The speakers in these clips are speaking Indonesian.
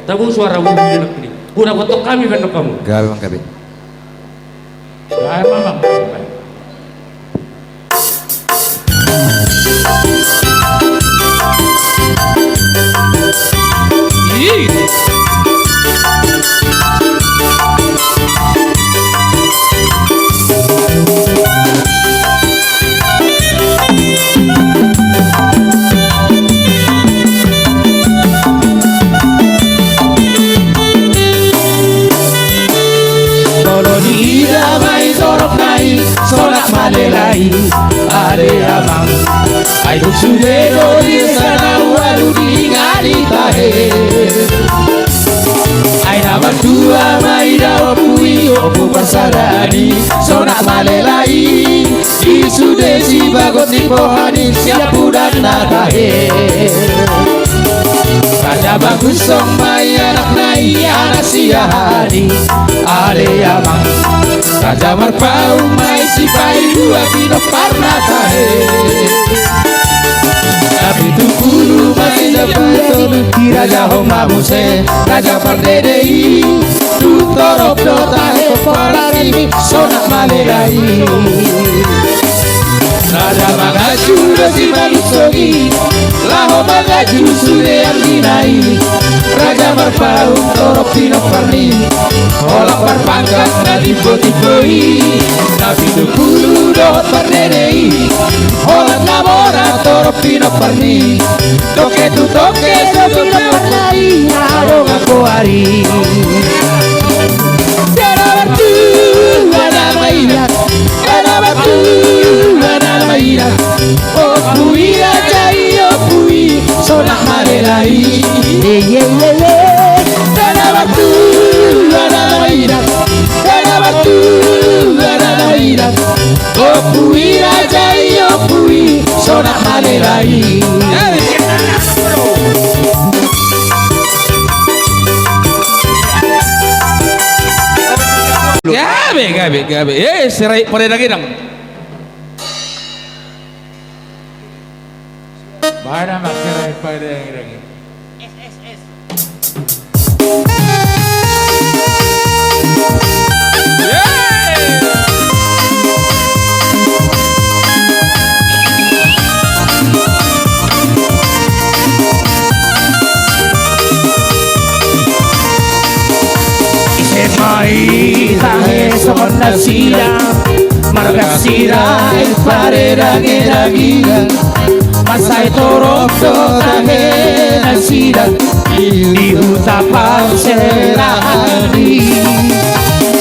Tabu suara bumi anak ini. Guna kotok kami kan kamu. Gawe Mang Gabe. Gawe mamang. Sonak malelai ade amang ai sudego di sana walu di ngali tahe ai nama tua mai da opui opu persadani sonak malelai di sudesi bagot di pohani siap budak natahe Raja bagus song mai anak nai anak siahani ade amang Raja marpau mai si pai dua pino parna tahe Tapi tu kulu mai dapat di Raja homa muse Raja pardedei tu torop do tahe parani sonak malelai Raja magaju si malusogi laho magaju sude andinai Raja marpau torop pino parni Olak berpangkat na tipe-tipei Tapi dukulu dot pardedei Olak laborator pino parni Toke tu toke pino parnai Arong aku hari Tiada batu ada mainan Tiada batu ada mainan Oh pui aja iyo pui Sonak malelai Tiada batu ada batu ada mainan Oh pui raja iyo pui sonak malelai Gabe serai pada lagi dong mana mak serai pada lagi Mai tahe somonna sira marga sira el parera geragira masai torok do tahe nasira di huta panserani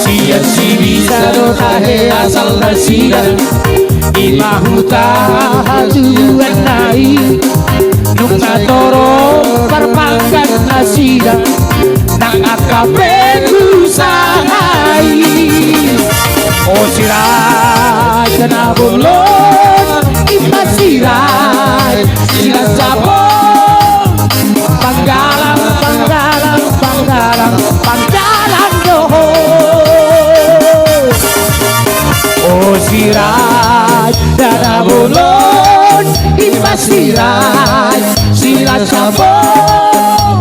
sia si bisa do tahe asal nasira ima huta hajuan nai nukna torok perpangkat nasira nang akapeku sahai oh sirai kena bolon imat sirai sirai sabon panggalang panggalang panggalang panggalang doho oh sirai kena bolon imat sirai sirai sabon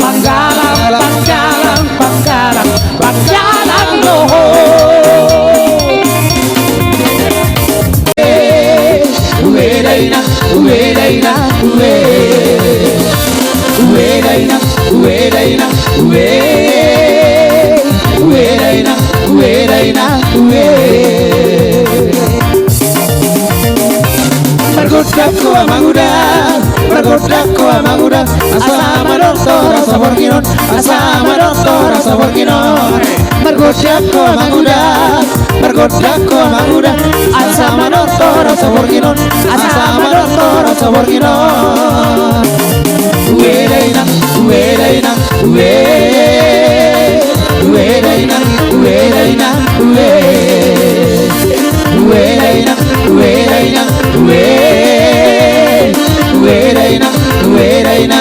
panggalang panggalang panggalang panggalang doho uedaina uedaina uedaina uedaina uedaina uedaina Margodako amaguda Margodako amaguda Asama doktor asabor kinon Asama doktor asabor kinon Margodako amaguda Margodako amaguda Asama doktor asabor kinon Asama doktor asabor kinon Uedaina uedaina uedaina uedaina uedaina uedaina uedaina uedaina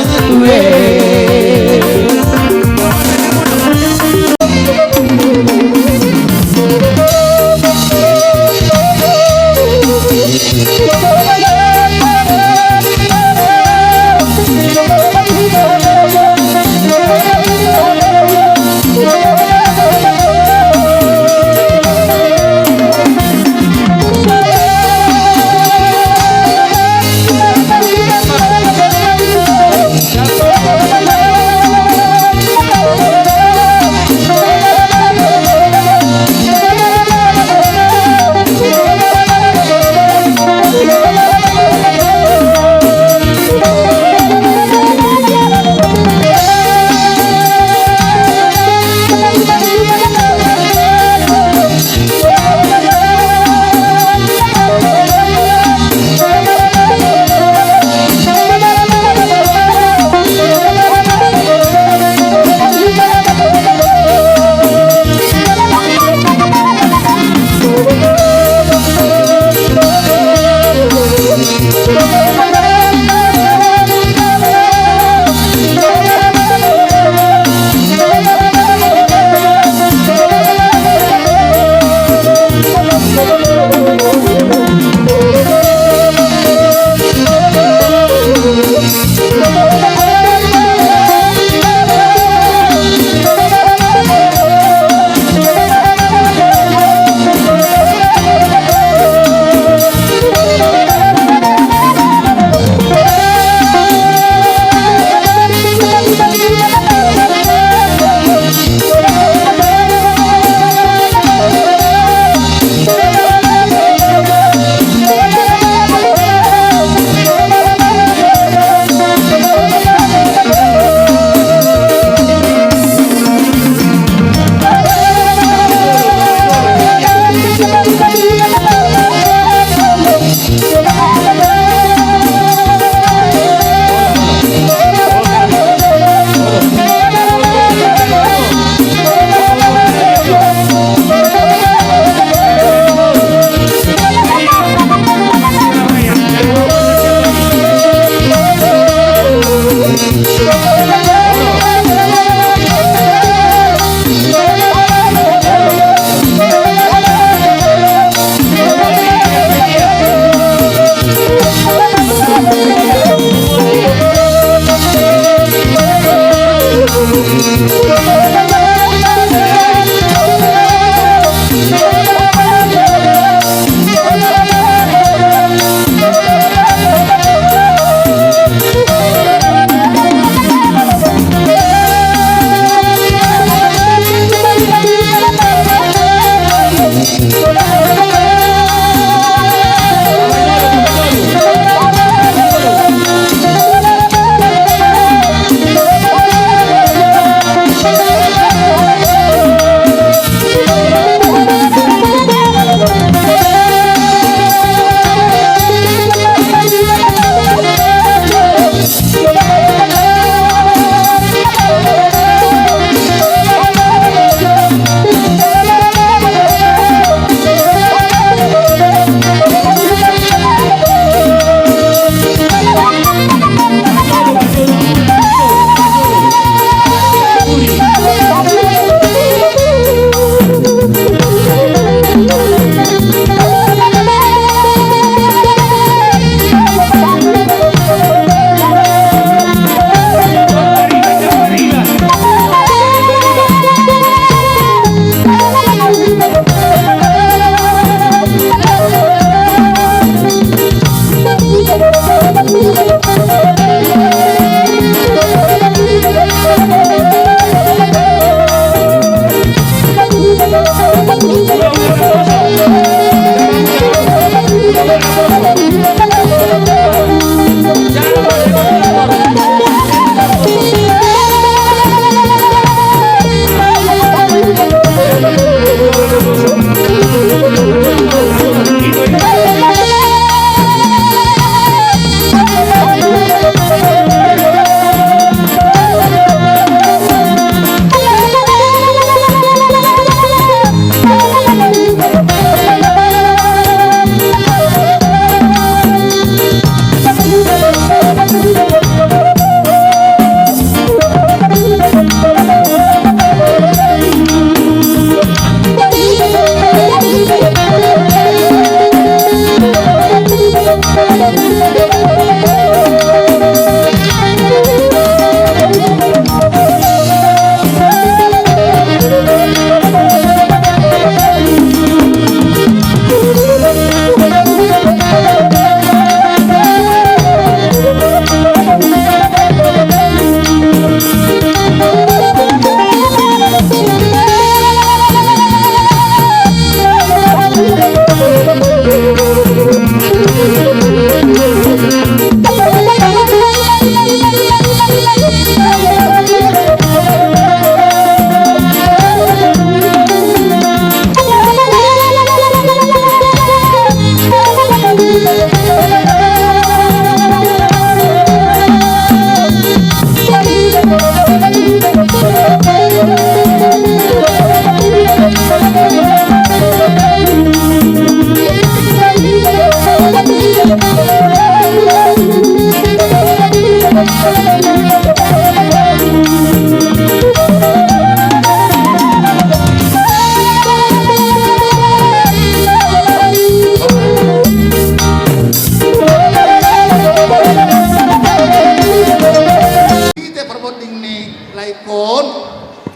Taikon,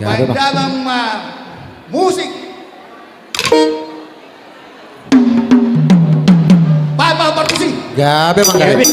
may Grabe, Bang. damang musik. Mga partisi. Gabi, Mang Gabi.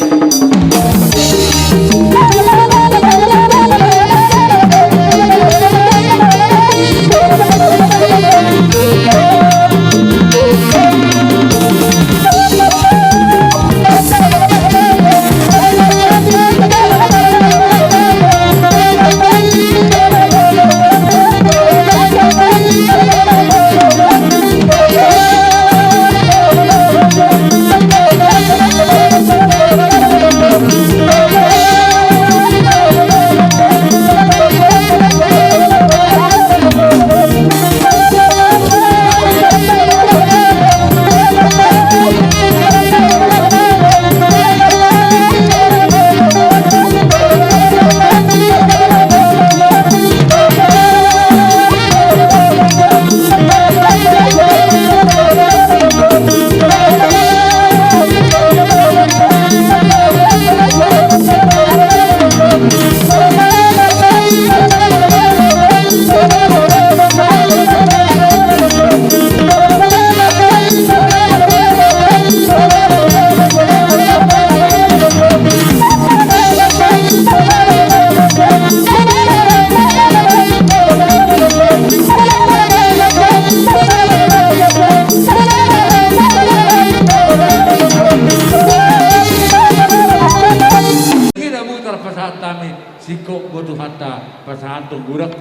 Kita mutar pasahat kami, sikok butuh hatta, pasahat tunggurak.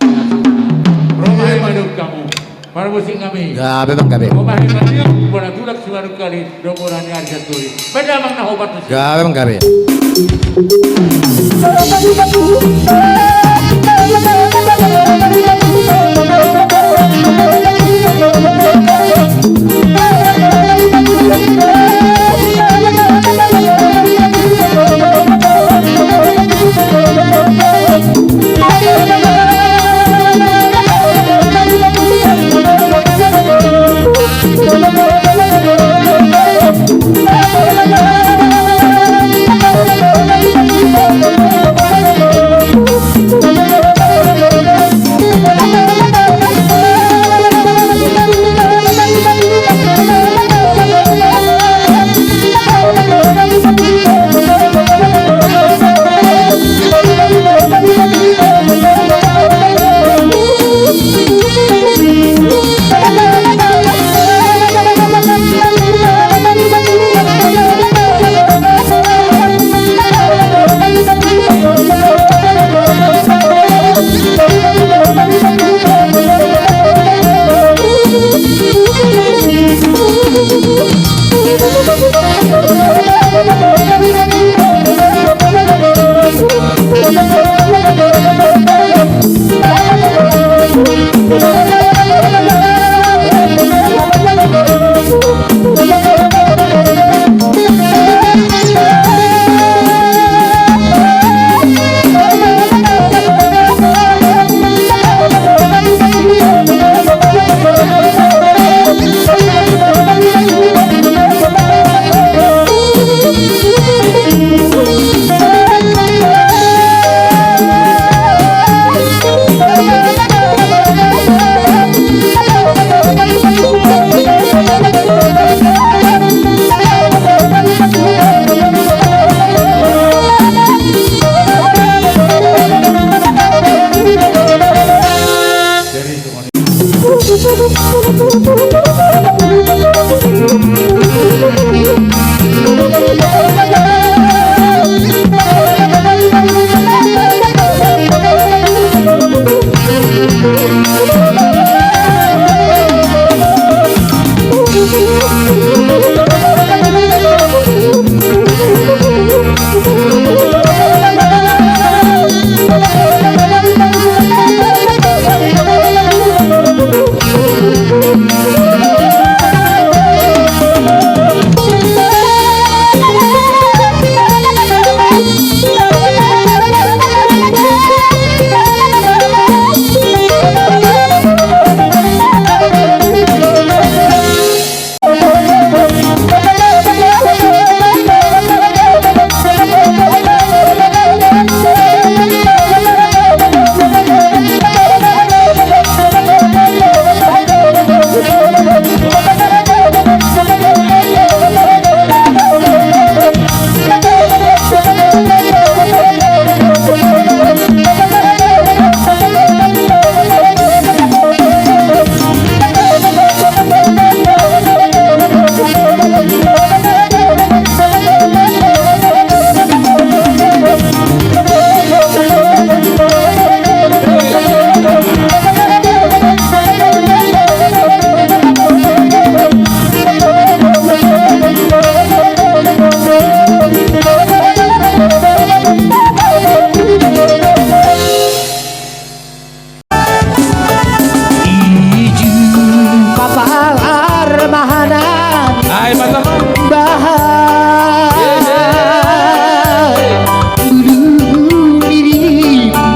Romahi maduk kamu, para musik kami. Gabi, Mang Gabi. Romahi maduk, bukan tulak suara kali, domorani harga turi. Beda mang nahobat tu. Gabi, Mang Gabi. Thank you.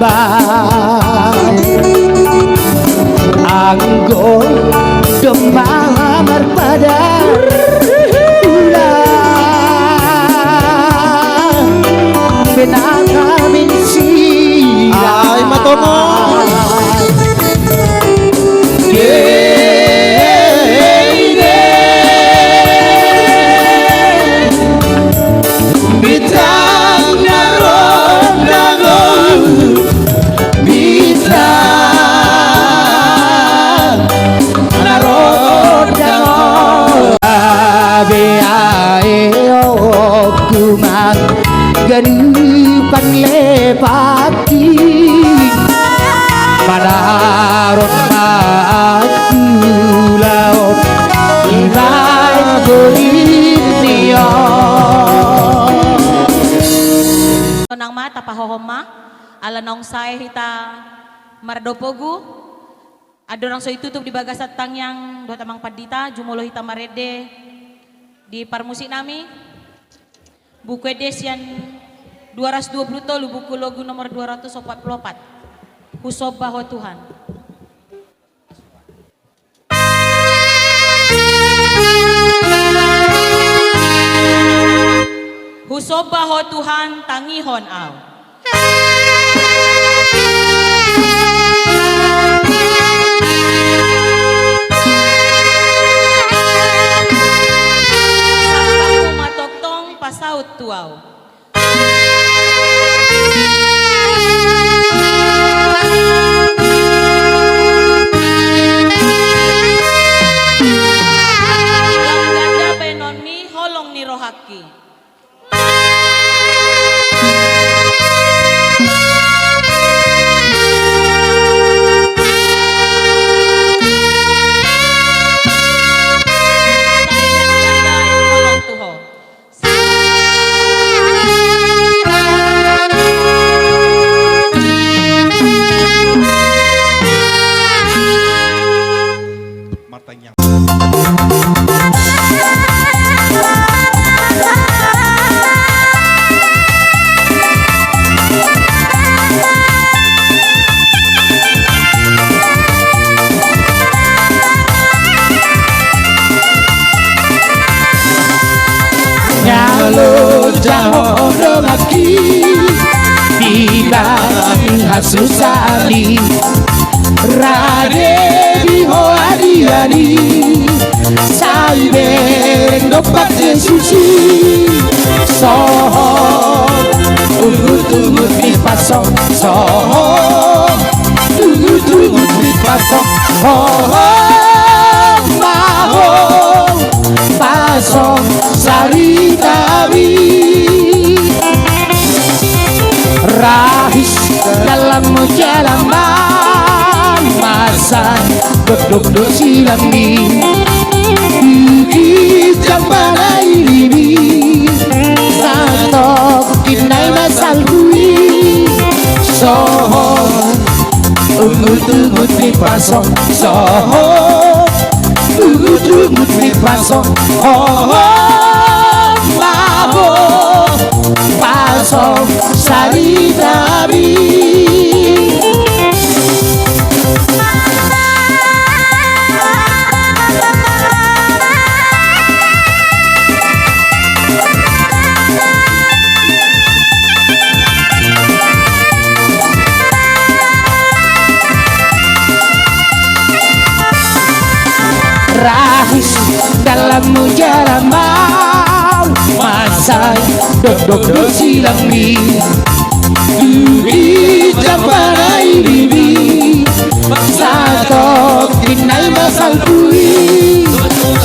ambang anggo demamar pada ulang benang amin siang ay matomo ganupan lepati madaron makulau ilai bolivia nang mata pahohoma ala nong say hita mardopogu ado nang so itutup di bagasat tangyang dua tamang padita jumulo hita marede di parmusik nami buku edisian 220 tolu buku logo nomor 244 Husob bahwa Tuhan Husob bahwa Tuhan tangihon aw Sampaku matoktong pasaut tuaw rohaki Jahodo laki Dibang hasusali Rade biho adi-adi Salbeng dopak jesusi Soho Tungut-tungut di pasok Soho Tungut-tungut di pasok Soho Maho Pasok Sari Tawi Rahis dalam jalanan masa dok silami Di jambanai libi Satok kinai masal kui Soho Ungut-ungut di pasok Soho Ungut-ungut di pasok Soho Maho Pasok Sari Tabi Rahis dalam jaraman masa dok silang mi Duri jambanai bibi Satok kinai masal kui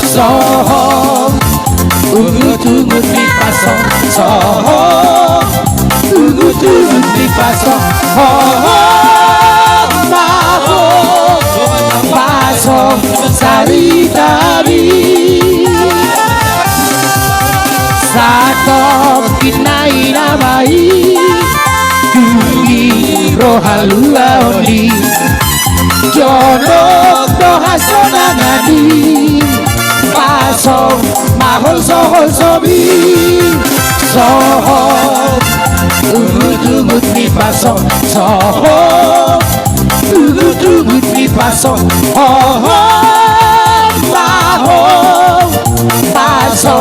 Soho Ungut-ungut di pasok Soho Ungut-ungut di pasok Soho Maho Pasok Sari Tabi Satok kinai namai Dugi rohalua ondi Jono doha sonangani Pasok mahol sohol sobi Soho Ungut-ungut di paso soho tugut mi paso paso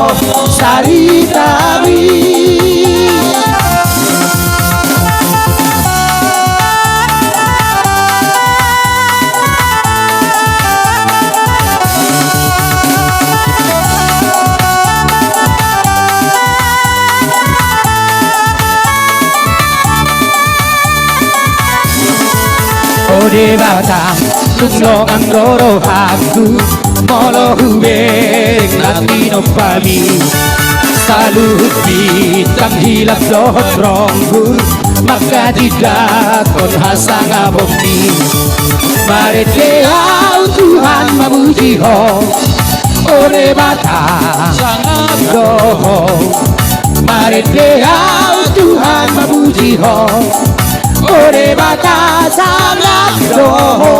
Saritami. Ode batang tunglo ang doro aku molo hubeng latino pami salut bitang hilap lohot ronggu maka tidak kon hasang abokni marete au Tuhan memuji ho ode batang sangat doho marete au Tuhan memuji ho ore batasangat doho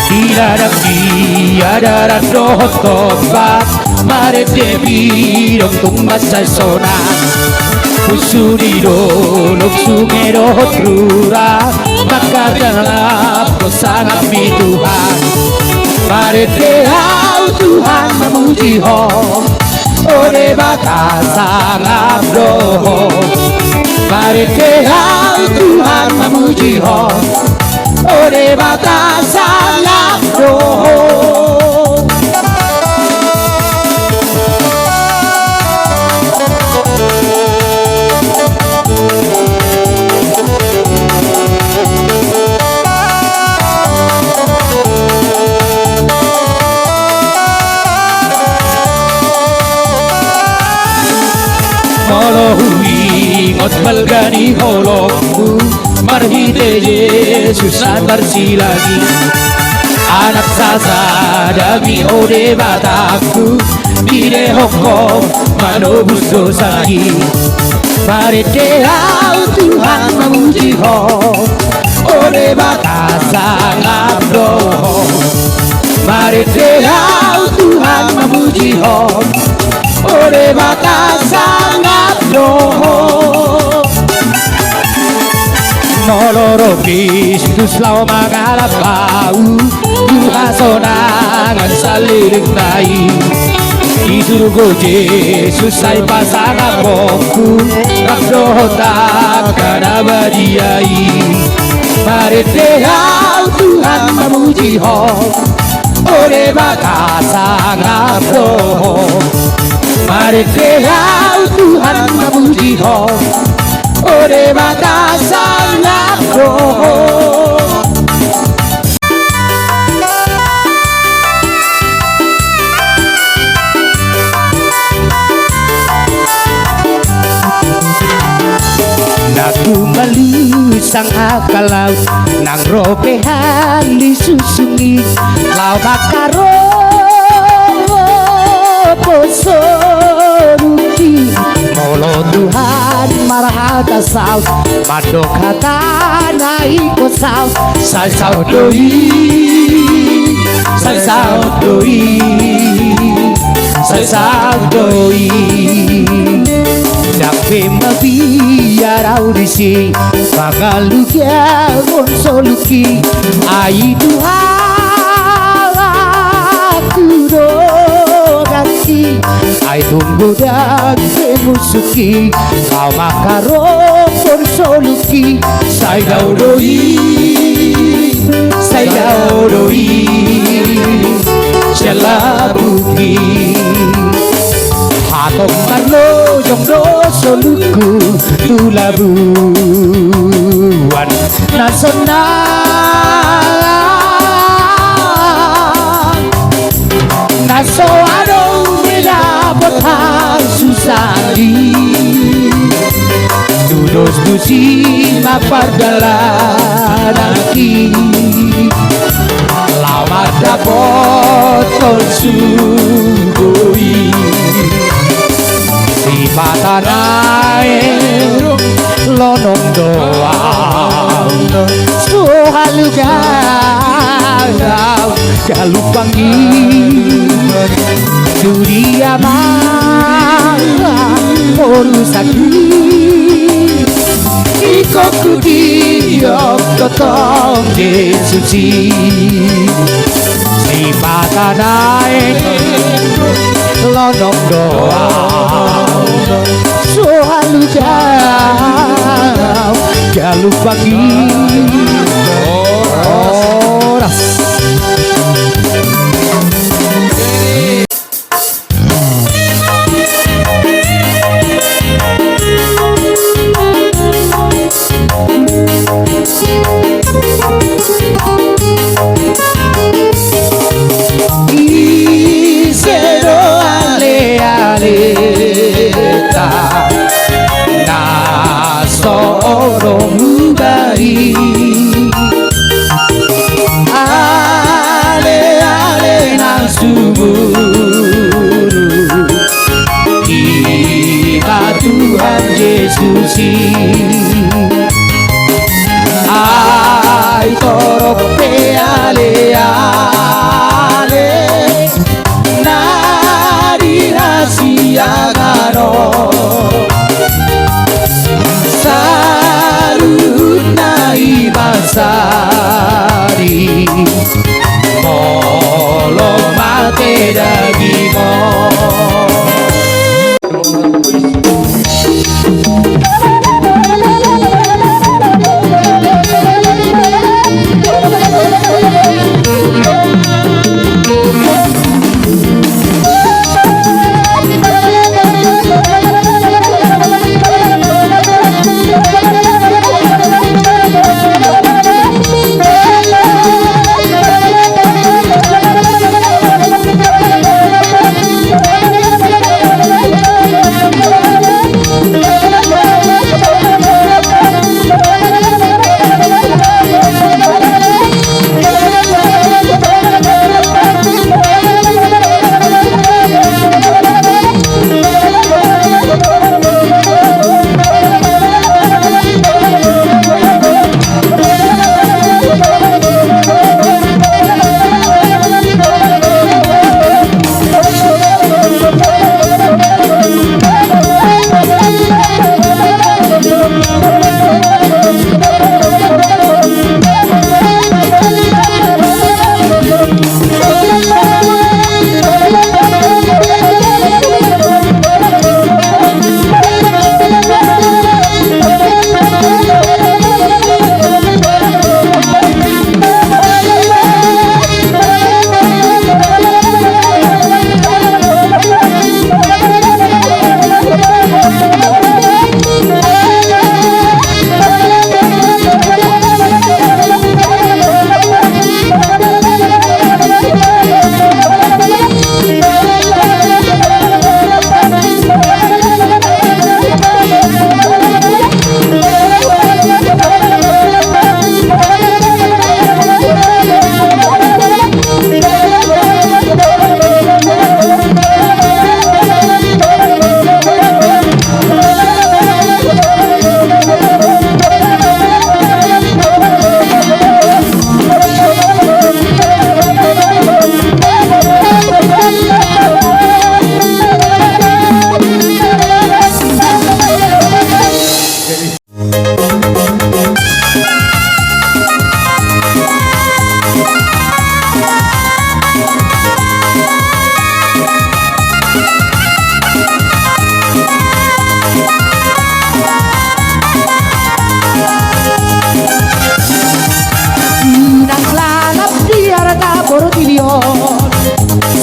Tiada doho tobat mare debi dong tumbas sona usuri dolok sungai doho trura maka dalam sangat mi Tuhan mare dehau Tuhan memuji ho ore batasangat doho mari dehau Tuhan memuji ho ore batasan abdoh. Ngot malgani holokku marhide Yesus antarsi lagi anak sasa dami ode bataku dire hokom manobus dosagi mari dehau Tuhan memuji ho ode batasan abdoh mari dehau Tuhan memuji ho ode batasan abdoh. Noloro Kristus lau mangalap bau Tuhasonangan saliring nai Isurgo Yesus say pasangan moku Rabdohotak kanabadiai Mari dehau Tuhan memuji ho ore batasan abdoh mari dehau Tuhan memuji ho ore batasan abdoh. Naku melusang akal laut nang ropehan disusungi lau bakaro posoruki molo Tuhan marahata saus madok hata naik saus sai saus doi sai saus doi sai saus doi Dape mabiar audisi Pagalukia konsoluki Ai Tuhan aku dogati Ai tunggu dan semusuki Kau makaro konsoluki Sai daudoi Sai daudoi Jalabuki Hatong marlo jongdo soluku tulabuan naso adong melapot hang susari dudos dusi mapardalan aki lawat dapot konsugoi si patanay lonong doang suhalugaw kalupangin duria mang porusaki Koku diok totong Yesusi Si patanae Londong doa Sohalu jauh Jaluk pagi Oras Isero ale aleta Nasoro mubari Ale ale nasuburu Kita Tuhan Yesusi Ay torope ale ale Nari rahasia gano Salut nai basari Molo mate dagimo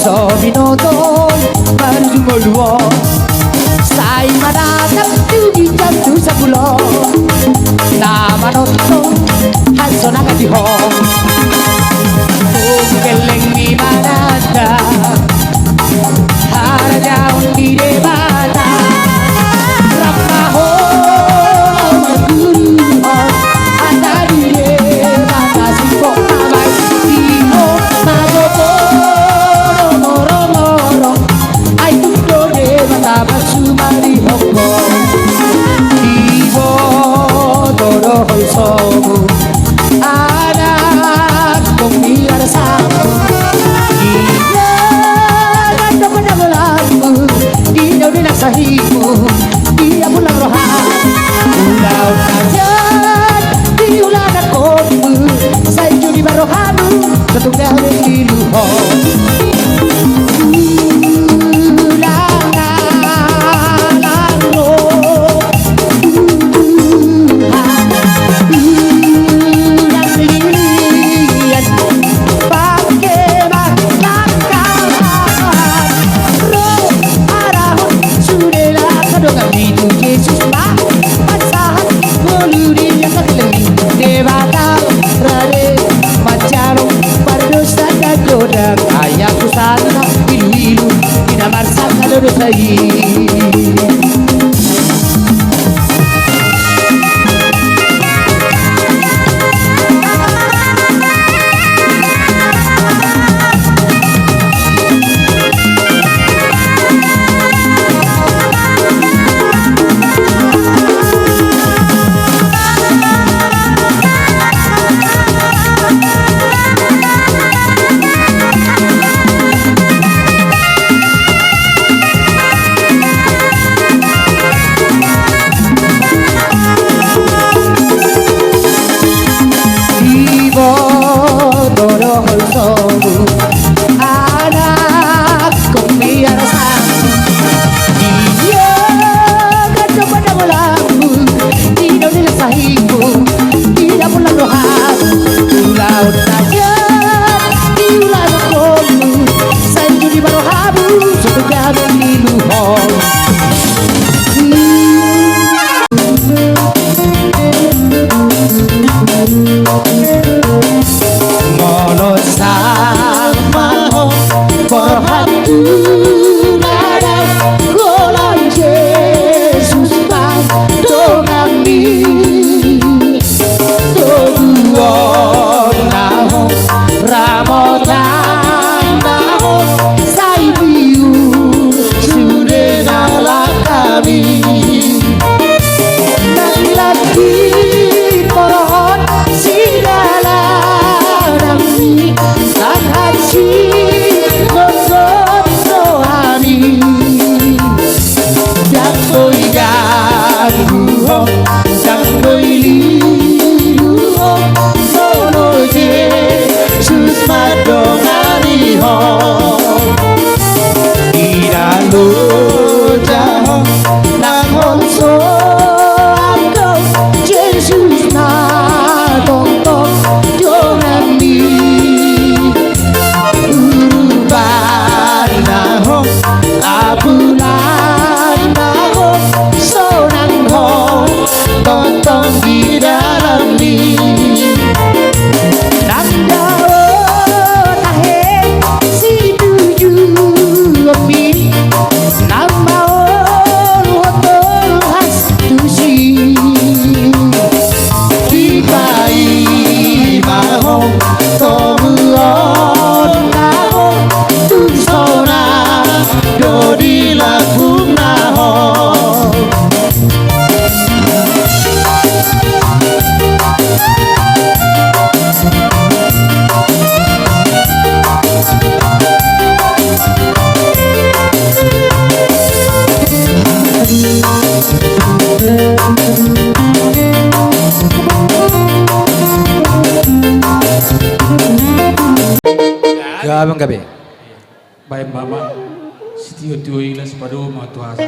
Sobinoto Marjumoluo Sai manatap tugi jantu sabulo Nama nonton Hansona katiho Keleng di manata Haraja undi debata Rapaho Maguru Anda dire Mata siko namai Sino Magopo Basumari hoko Ibo doro sobu anak kumir samu Ina rata pada melamu Ina udah sahimu Dia pulang rohan Ulau saja tong di dalam ni nang jauh tahe si tuju api nang mau hotel has tu si di pai mahong tomuon nao tu sona do di lagu nao Gabang gabi. Baik Bapak, setiap tu ilas padu matu asa.